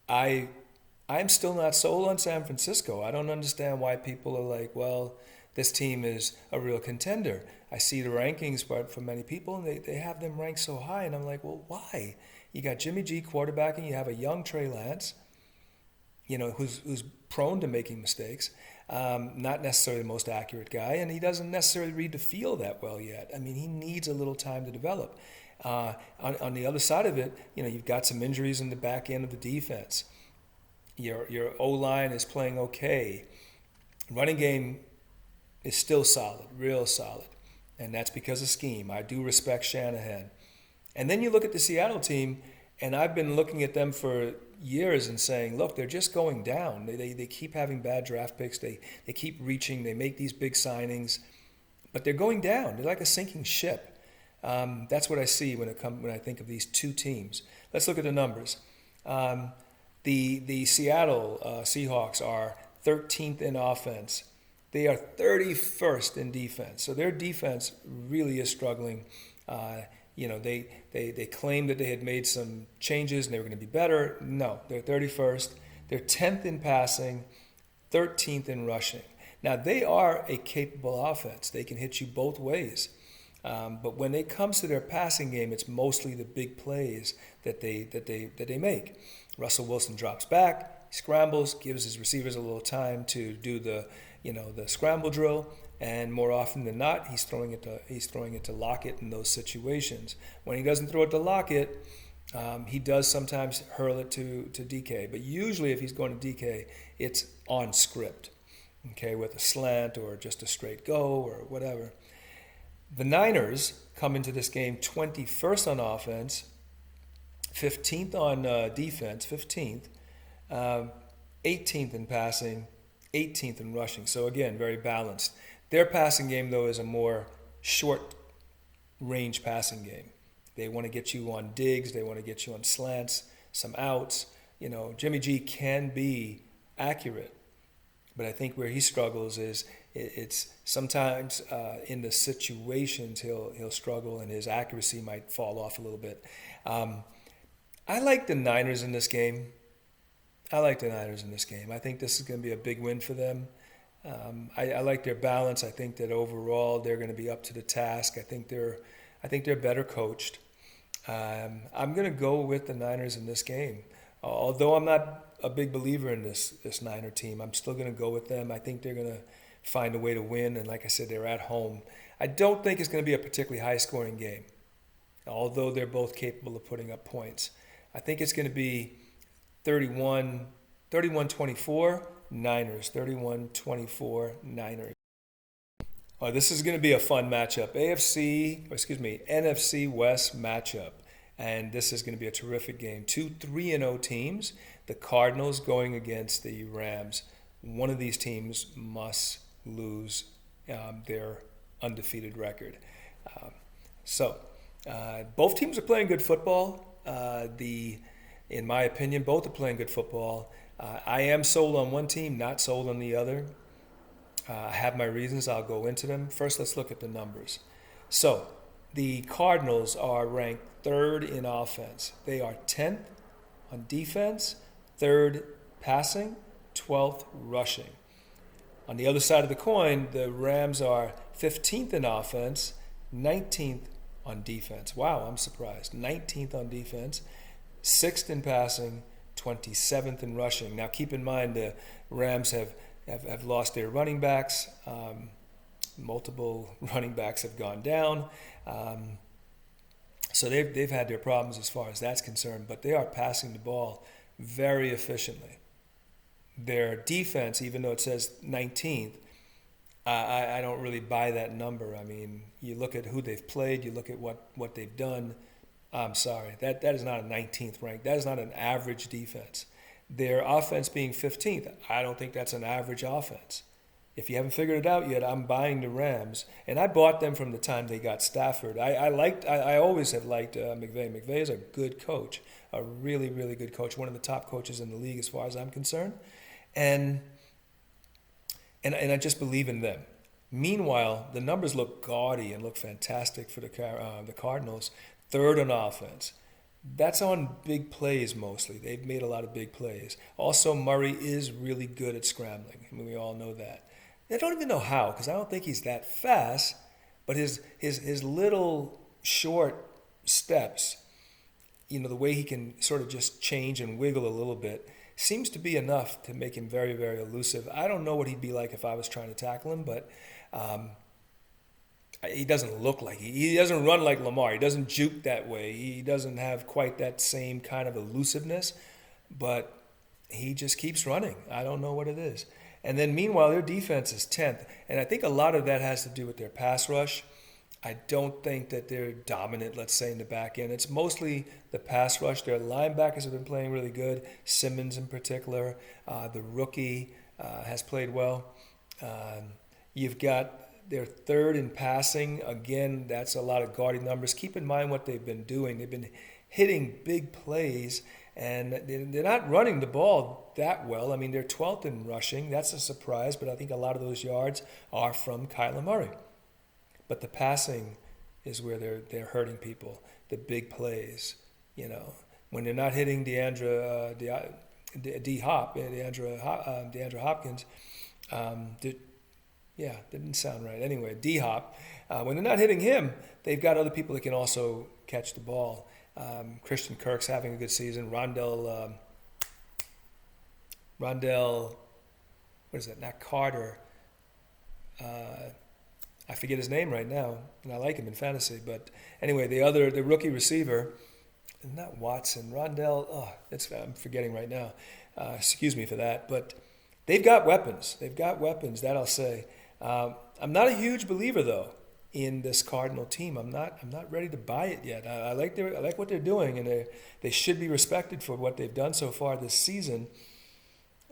I'm still not sold on San Francisco. I don't understand why people are like, well, this team is a real contender. I see the rankings but for many people, and they have them ranked so high, and I'm like, well, why? You got Jimmy G quarterbacking. You have a young Trey Lance, who's prone to making mistakes. Not necessarily the most accurate guy, and he doesn't necessarily read the field that well yet. I mean, he needs a little time to develop. On the other side of it, you've got some injuries in the back end of the defense. Your O-line is playing okay. Running game is still solid, real solid, and that's because of scheme. I do respect Shanahan. And then you look at the Seattle team, and I've been looking at them for years and saying, look, they're just going down. They keep having bad draft picks. They keep reaching. They make these big signings, but they're going down. They're like a sinking ship. That's what I see when I think of these two teams. Let's look at the numbers. The Seattle Seahawks are 13th in offense. They are 31st in defense. So their defense really is struggling. They claimed that they had made some changes and they were going to be better. No, they're 31st. They're 10th in passing, 13th in rushing. Now, they are a capable offense. They can hit you both ways. But when it comes to their passing game, it's mostly the big plays that they make. Russell Wilson drops back, scrambles, gives his receivers a little time to do the scramble drill. And more often than not, he's throwing it to Lockett in those situations. When he doesn't throw it to Lockett, He does sometimes hurl it to DK, but usually if he's going to DK, it's on script, okay, with a slant or just a straight go or whatever. The Niners come into this game 21st on offense, 15th on defense, 15th, um, 18th in passing, 18th in rushing. So again, very balanced. Their passing game, though, is a more short range passing game. They want to get you on digs. They want to get you on slants, some outs. Jimmy G can be accurate, but I think where he struggles is it's sometimes in the situations he'll struggle and his accuracy might fall off a little bit. I like the Niners in this game. I think this is going to be a big win for them. I like their balance. I think that overall they're going to be up to the task. I think they're better coached. I'm going to go with the Niners in this game. Although I'm not a big believer in this Niner team, I'm still going to go with them. I think they're going to find a way to win. And like I said, they're at home. I don't think it's going to be a particularly high-scoring game, although they're both capable of putting up points. I think it's going to be 31-24 Niners, 31-24 Niners. This is going to be a fun matchup. NFC West matchup. And this is going to be a terrific game. 2 3-0 teams. The Cardinals going against the Rams. One of these teams must lose their undefeated record. Both teams are playing good football. In my opinion, both are playing good football. I am sold on one team, not sold on the other. I have my reasons. I'll go into them. First, let's look at the numbers. So, the Cardinals are ranked 3rd in offense. They are 10th on defense, 3rd passing, 12th rushing. On the other side of the coin, the Rams are 15th in offense, 19th on defense. Wow, I'm surprised. 19th on defense, 6th in passing, 27th in rushing. Now, keep in mind the Rams have lost their running backs. Multiple running backs have gone down. So they've had their problems as far as that's concerned, but they are passing the ball very efficiently. Their defense, even though it says 19th, I don't really buy that number. I mean, you look at who they've played, you look at what they've done. I'm sorry, that is not a 19th rank. That is not an average defense. Their offense being 15th, I don't think that's an average offense. If you haven't figured it out yet, I'm buying the Rams, and I bought them from the time they got Stafford. I always have liked McVay. McVay is a good coach, a really, really good coach, one of the top coaches in the league as far as I'm concerned, and I just believe in them. Meanwhile, the numbers look gaudy and look fantastic for the Cardinals. 3rd on offense. That's on big plays mostly. They've made a lot of big plays. Also, Murray is really good at scrambling. I mean, we all know that. I don't even know how, because I don't think he's that fast, but his little short steps, the way he can sort of just change and wiggle a little bit, seems to be enough to make him very, very elusive. I don't know what he'd be like if I was trying to tackle him, but he doesn't look like he doesn't run like Lamar. He doesn't juke that way. He doesn't have quite that same kind of elusiveness, but he just keeps running. I don't know what it is. And then meanwhile, their defense is 10th. And I think a lot of that has to do with their pass rush. I don't think that they're dominant, let's say, in the back end. It's mostly the pass rush. Their linebackers have been playing really good. Simmons in particular. The rookie has played well. You've got their 3rd in passing. Again, that's a lot of gaudy numbers. Keep in mind what they've been doing. They've been hitting big plays, and they're not running the ball that well. I mean, they're 12th in rushing. That's a surprise, but I think a lot of those yards are from Kyler Murray. But the passing is where they're hurting people. The big plays, when they're not hitting DeAndre Hopkins. Didn't sound right. Anyway, D-Hop. When they're not hitting him, they've got other people that can also catch the ball. Christian Kirk's having a good season. Rondell, what is that? Not Carter. I forget his name right now, and I like him in fantasy. But anyway, the rookie receiver, not Watson, Rondell. Oh, I'm forgetting right now. Excuse me for that, but they've got weapons. They've got weapons. That I'll say. I'm not a huge believer though in this Cardinal team. I'm not ready to buy it yet. I like what they're doing, and they should be respected for what they've done so far this season.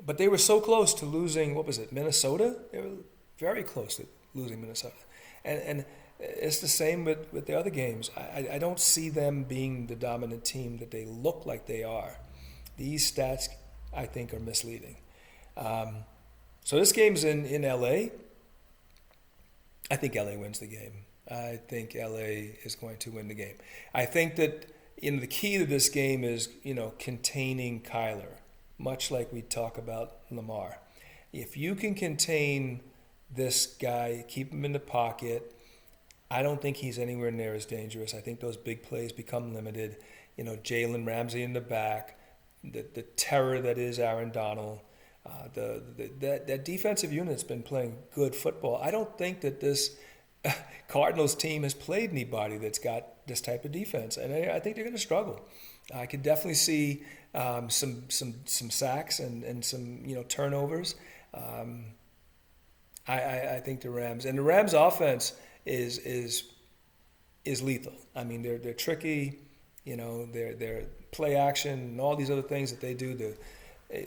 But they were so close to losing. What was it? Minnesota. They were very close to losing Minnesota, and it's the same with the other games. I don't see them being the dominant team that they look like they are. These stats, I think, are misleading. So this game's in L.A. I think L.A. wins the game. I think L.A. is going to win the game. I think that the key to this game is containing Kyler, much like we talk about Lamar. If you can contain this guy, keep him in the pocket, I don't think he's anywhere near as dangerous. I think those big plays become limited. Jalen Ramsey in the back, the terror that is Aaron Donald, that defensive unit's been playing good football. I don't think that this Cardinals team has played anybody that's got this type of defense, and I think they're going to struggle. I could definitely see some sacks and some turnovers. I think the Rams offense is lethal. I mean, they're tricky. They're play action and all these other things that they do.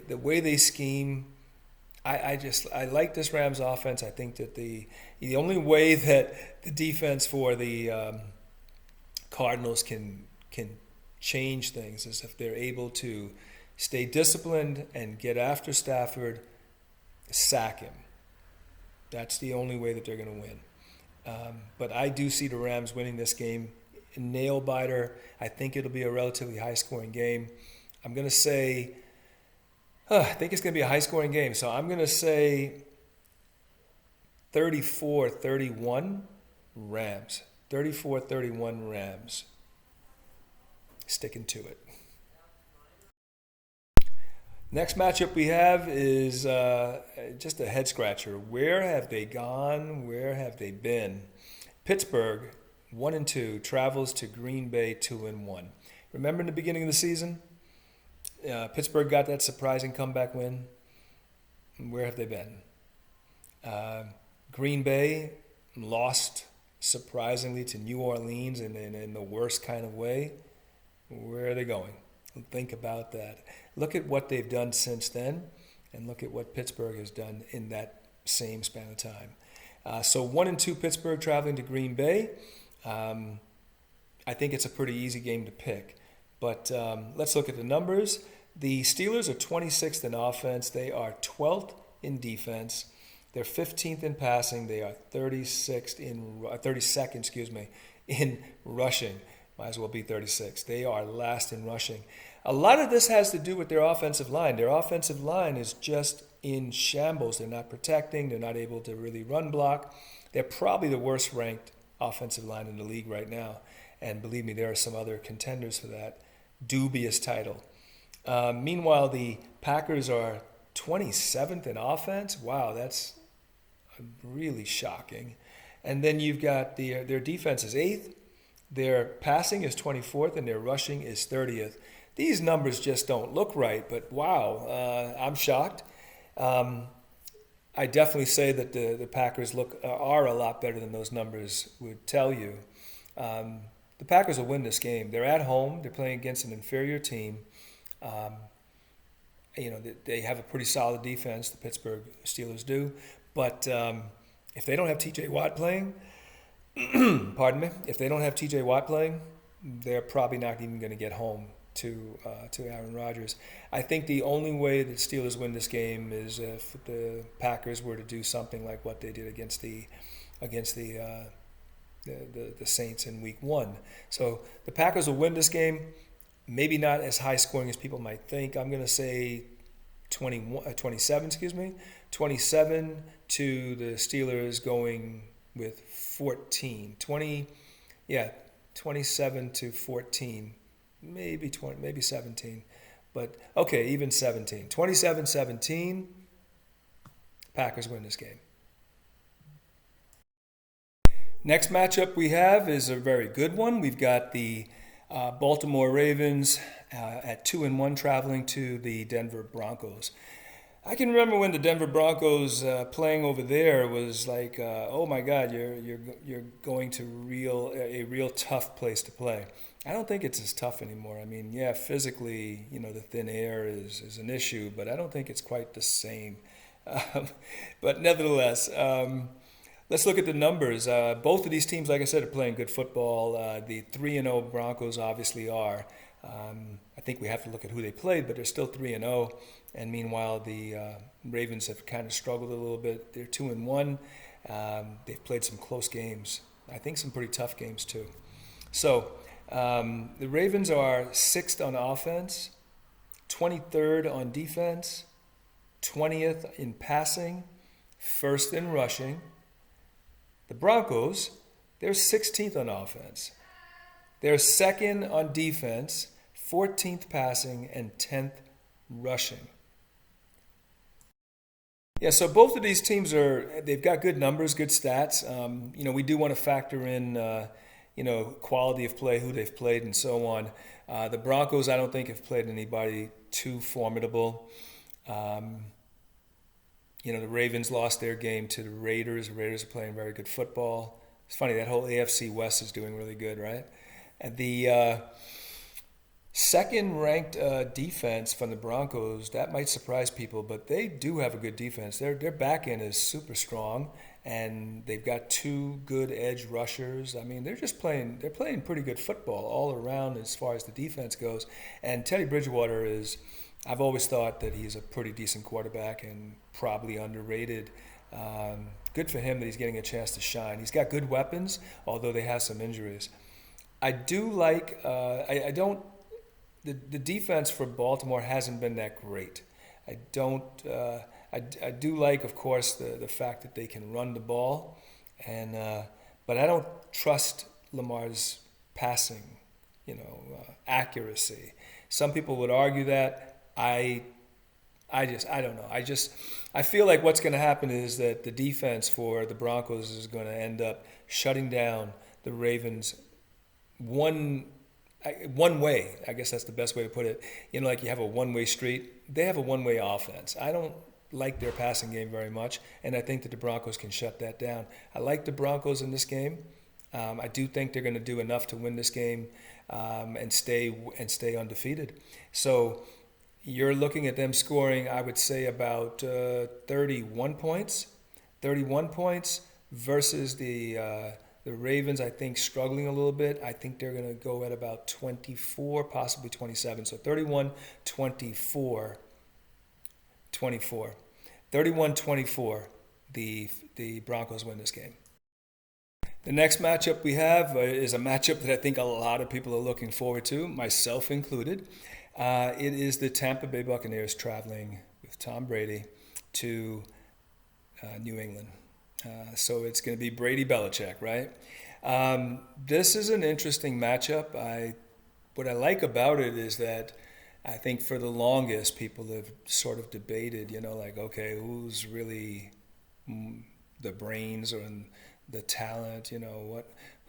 The way they scheme, I like this Rams offense. I think that the only way that the defense for the Cardinals can change things is if they're able to stay disciplined and get after Stafford, sack him. That's the only way that they're going to win. But I do see the Rams winning this game. Nail biter. I think it'll be a relatively high-scoring game. I'm going to say, I think it's going to be a high-scoring game. So I'm going to say 34-31 Rams. 34-31 Rams. Sticking to it. Next matchup we have is just a head-scratcher. Where have they gone? Where have they been? Pittsburgh, 1-2, travels to Green Bay, 2-1. Remember in the beginning of the season, Pittsburgh got that surprising comeback win. Where have they been? Green Bay lost surprisingly to New Orleans in the worst kind of way. Where are they going? Think about that. Look at what they've done since then, and look at what Pittsburgh has done in that same span of time. So 1-2 Pittsburgh traveling to Green Bay. I think it's a pretty easy game to pick. But let's look at the numbers. The Steelers are 26th in offense. They are 12th in defense. They're 15th in passing. They are 32nd in rushing. Might as well be 36. They are last in rushing. A lot of this has to do with their offensive line. Their offensive line is just in shambles. They're not protecting. They're not able to really run block. They're probably the worst ranked offensive line in the league right now. And believe me, there are some other contenders for that dubious title. Meanwhile, the Packers are 27th in offense. Wow, that's really shocking. And then you've got their defense is 8th. Their passing is 24th, and their rushing is 30th. These numbers just don't look right, but wow, I'm shocked. I definitely say that the Packers are a lot better than those numbers would tell you. The Packers will win this game. They're at home. They're playing against an inferior team. They have a pretty solid defense, the Pittsburgh Steelers do. But if they don't have T.J. Watt playing, pardon me, if they don't have T.J. Watt playing, they're probably not even going to get home to Aaron Rodgers. I think the only way the Steelers win this game is if the Packers were to do something like what they did against the Saints in Week 1. So the Packers will win this game. Maybe not as high scoring as people might think. I'm going to say 27 to the Steelers going with 14. 27 to 14. Maybe 20, maybe 17. But okay, even 17. 27-17. Packers win this game. Next matchup we have is a very good one. We've got the Baltimore Ravens at 2-1 traveling to the Denver Broncos. I can remember when the Denver Broncos playing over there was like, oh my God, you're going to a real tough place to play. I don't think it's as tough anymore. I mean, yeah, physically, the thin air is an issue, but I don't think it's quite the same. Um, but nevertheless, let's look at the numbers. Both of these teams, like I said, are playing good football. The 3-0 Broncos obviously are. I think we have to look at who they played, but they're still 3-0. And meanwhile, the Ravens have kind of struggled a little bit. They're 2-1. They've played some close games. I think some pretty tough games too. So the Ravens are 6th on offense, 23rd on defense, 20th in passing, 1st in rushing. The Broncos, they're 16th on offense. They're 2nd on defense, 14th passing, and 10th rushing. Yeah, so both of these teams they've got good numbers, good stats. We do want to factor in, quality of play, who they've played, and so on. The Broncos, I don't think, have played anybody too formidable. The Ravens lost their game to the Raiders. The Raiders are playing very good football. It's funny, that whole AFC West is doing really good, right? And the second-ranked defense from the Broncos, that might surprise people, but they do have a good defense. Their back end is super strong, and they've got 2 good edge rushers. I mean, they're playing pretty good football all around as far as the defense goes. And Teddy Bridgewater I've always thought that he's a pretty decent quarterback and probably underrated. Good for him that he's getting a chance to shine. He's got good weapons, although they have some injuries. I do like, the defense for Baltimore hasn't been that great. I do like, of course, the fact that they can run the ball, but I don't trust Lamar's passing, accuracy. Some people would argue that. I don't know. I feel like what's going to happen is that the defense for the Broncos is going to end up shutting down the Ravens one way. I guess that's the best way to put it. Like you have a one-way street. They have a one-way offense. I don't like their passing game very much, and I think that the Broncos can shut that down. I like the Broncos in this game. I do think they're going to do enough to win this game and stay undefeated. So you're looking at them scoring, I would say, about 31 points. 31 points versus the Ravens, I think, struggling a little bit. I think they're going to go at about 24, possibly 27. So 31, 24, 24. 31-24, the Broncos win this game. The next matchup we have is a matchup that I think a lot of people are looking forward to, myself included. It is the Tampa Bay Buccaneers traveling with Tom Brady to New England. So it's going to be Brady Belichick, right? This is an interesting matchup. What I like about it is that I think for the longest people have sort of debated, okay, who's really the brains or the talent,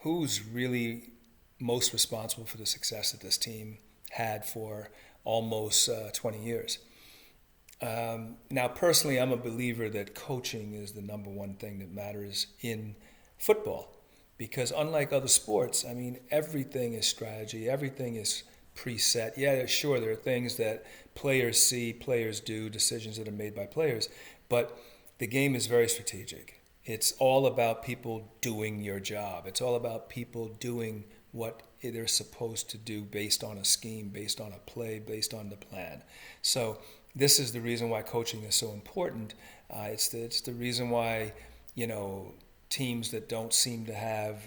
who's really most responsible for the success that this team had for almost 20 years. Now, personally, I'm a believer that coaching is the number one thing that matters in football, because unlike other sports, I mean, everything is strategy, everything is preset. Yeah, sure, there are things that players see, players do, decisions that are made by players, but the game is very strategic. It's all about people doing your job. It's all about people doing what they're supposed to do based on a scheme, based on a play, based on the plan. So this is the reason why coaching is so important. It's the reason why, teams that don't seem to have,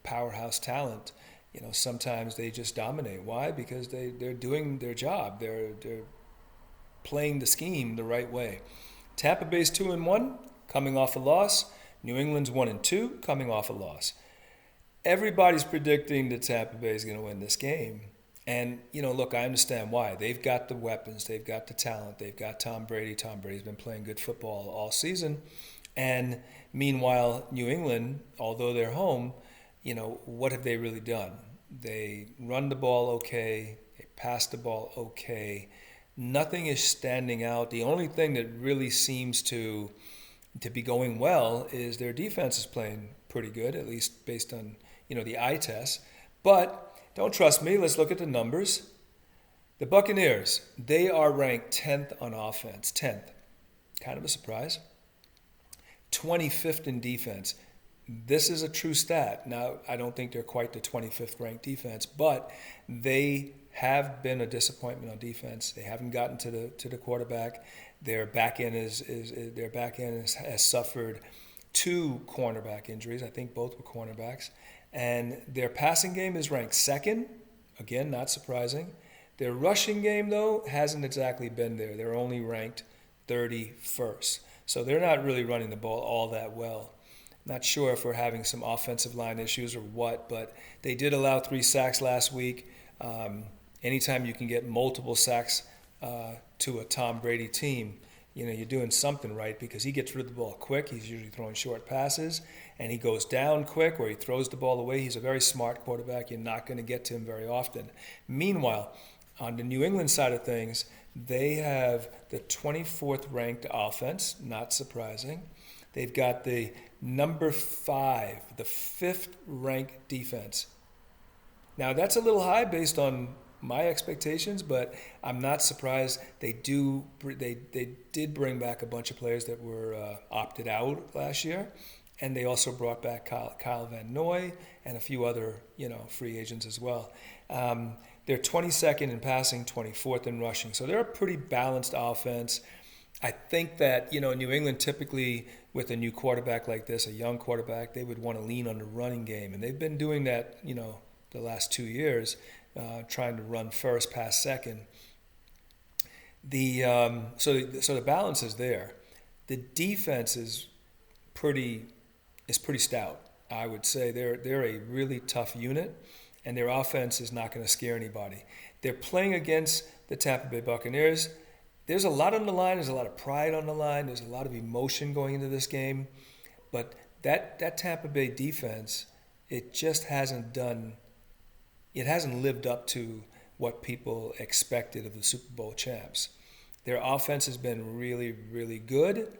powerhouse talent, sometimes they just dominate. Why? Because they're doing their job. They're playing the scheme the right way. Tampa Bay's 2-1, coming off a loss. New England's 1-2, coming off a loss. Everybody's predicting that Tampa Bay is going to win this game. And, look, I understand why. They've got the weapons. They've got the talent. They've got Tom Brady. Tom Brady's been playing good football all season. And meanwhile, New England, although they're home, what have they really done? They run the ball okay. They pass the ball okay. Nothing is standing out. The only thing that really seems to be going well is their defense is playing pretty good, at least based on the eye test. But don't trust me. Let's look at the numbers. The Buccaneers, they are ranked 10th on offense. 10th. Kind of a surprise. 25th in defense. This is a true stat. Now, I don't think they're quite the 25th ranked defense, but they have been a disappointment on defense. They haven't gotten to the quarterback. Their back end has suffered 2 cornerback injuries. I think both were cornerbacks. And their passing game is ranked 2nd. Again, not surprising. Their rushing game, though, hasn't exactly been there. They're only ranked 31st. So they're not really running the ball all that well. Not sure if we're having some offensive line issues or what, but they did allow 3 sacks last week. Anytime you can get multiple sacks to a Tom Brady team, you're doing something right, because he gets rid of the ball quick. He's usually throwing short passes, and he goes down quick, or he throws the ball away. He's a very smart quarterback. You're not going to get to him very often. Meanwhile, on the New England side of things, they have the 24th ranked offense, not surprising. They've got the number 5, the 5th ranked defense. Now, that's a little high based on my expectations, but I'm not surprised. They did bring back a bunch of players that were opted out last year, and they also brought back Kyle Van Noy and a few other free agents as well. They're 22nd in passing, 24th in rushing, so they're a pretty balanced offense. I think that New England typically, with a new quarterback like this, a young quarterback, they would want to lean on the running game, and they've been doing that the last 2 years. Trying to run first, pass second. So the balance is there. The defense is pretty stout. I would say they're a really tough unit, and their offense is not going to scare anybody. They're playing against the Tampa Bay Buccaneers. There's a lot on the line. There's a lot of pride on the line. There's a lot of emotion going into this game, but that Tampa Bay defense, it just hasn't lived up to what people expected of the Super Bowl champs. Their offense has been really, really good.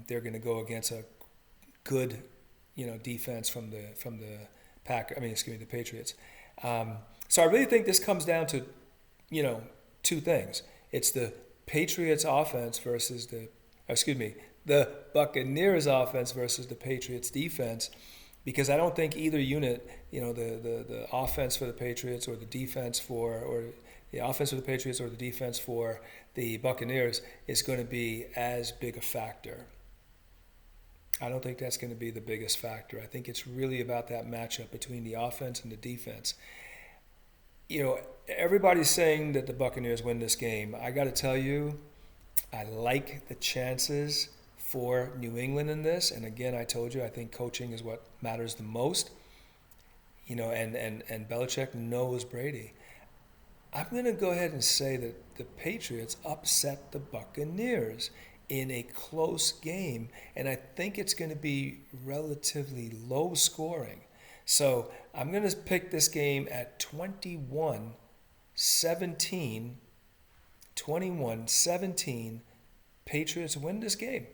They're going to go against a good, defense from the Patriots. So I really think this comes down to, 2 things. It's the Patriots offense versus the Buccaneers offense versus the Patriots defense. Because I don't think either unit, the offense for the Patriots or the defense or the offense for the Patriots or the defense for the Buccaneers is going to be as big a factor. I don't think that's going to be the biggest factor. I think it's really about that matchup between the offense and the defense. Everybody's saying that the Buccaneers win this game. I got to tell you, I like the chances for New England in this, and again, I told you, I think coaching is what matters the most. And Belichick knows Brady. I'm going to go ahead and say that the Patriots upset the Buccaneers in a close game, and I think it's going to be relatively low scoring. So I'm going to pick this game at 21-17. 21-17. Patriots win this game.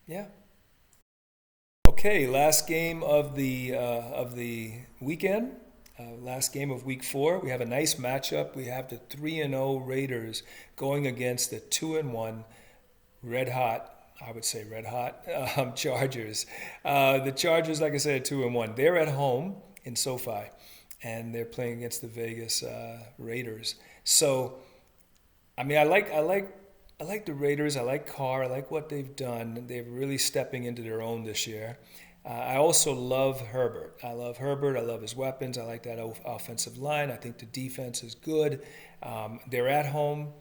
Yeah. Okay, last game of the weekend. Last game of Week 4. We have a nice matchup. We have the 3-0 Raiders going against the 2-1 red hot Chargers. The Chargers, like I said, 2-1. They're at home in SoFi, and they're playing against the Vegas Raiders. So, I like the Raiders. I like Carr. I like what they've done. They're really stepping into their own this year. I also love Herbert. I love his weapons. I like that offensive line. I think the defense is good. They're at home.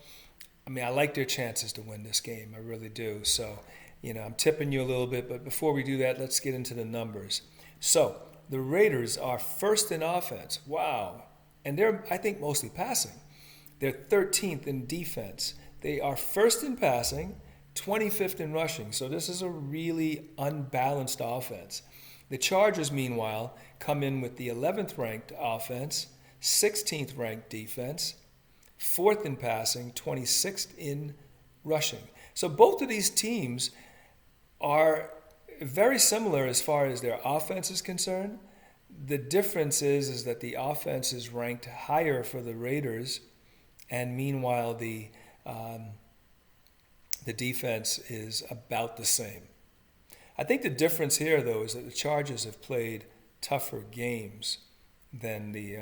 I like their chances to win this game. I really do. So, I'm tipping you a little bit. But before we do that, let's get into the numbers. So, the Raiders are first in offense. Wow. And they're, I think, mostly passing. They're 13th in defense. They are first in passing, 25th in rushing. So this is a really unbalanced offense. The Chargers, meanwhile, come in with the 11th ranked offense, 16th ranked defense, 4th in passing, 26th in rushing. So both of these teams are very similar as far as their offense is concerned. The difference is that the offense is ranked higher for the Raiders, and meanwhile the defense is about the same. I think the difference here, though, is that the Chargers have played tougher games than the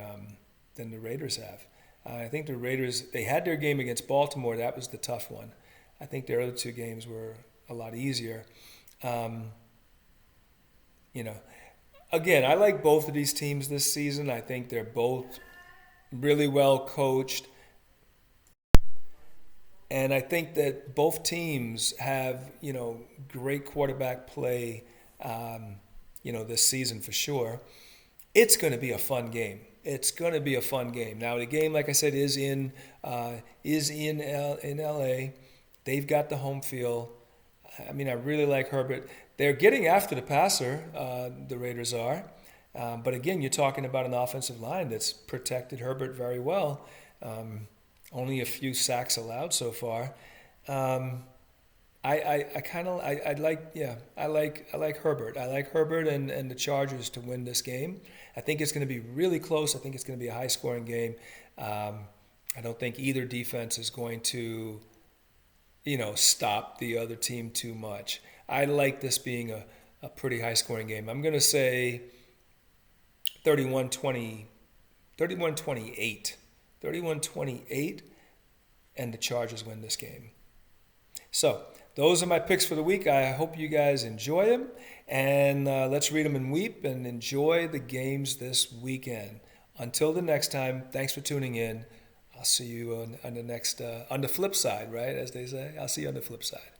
Raiders have. I think the Raiders, they had their game against Baltimore. That was the tough one. I think their other two games were a lot easier. Again, I like both of these teams this season. I think they're both really well coached. And I think that both teams have, great quarterback play, this season for sure. It's going to be a fun game. It's going to be a fun game. Now, the game, like I said, is in LA. They've got the home field. I mean, I really like Herbert. They're getting after the passer, the Raiders are. But again, you're talking about an offensive line that's protected Herbert very well. Only a few sacks allowed so far. I like Herbert. I like Herbert and the Chargers to win this game. I think it's going to be really close. I think it's going to be a high-scoring game. I don't think either defense is going to, stop the other team too much. I like this being a pretty high-scoring game. I'm going to say 31-28. 31-28, and the Chargers win this game. So those are my picks for the week. I hope you guys enjoy them, and let's read them and weep and enjoy the games this weekend. Until the next time, thanks for tuning in. I'll see you on the next, on the flip side, right, as they say. I'll see you on the flip side.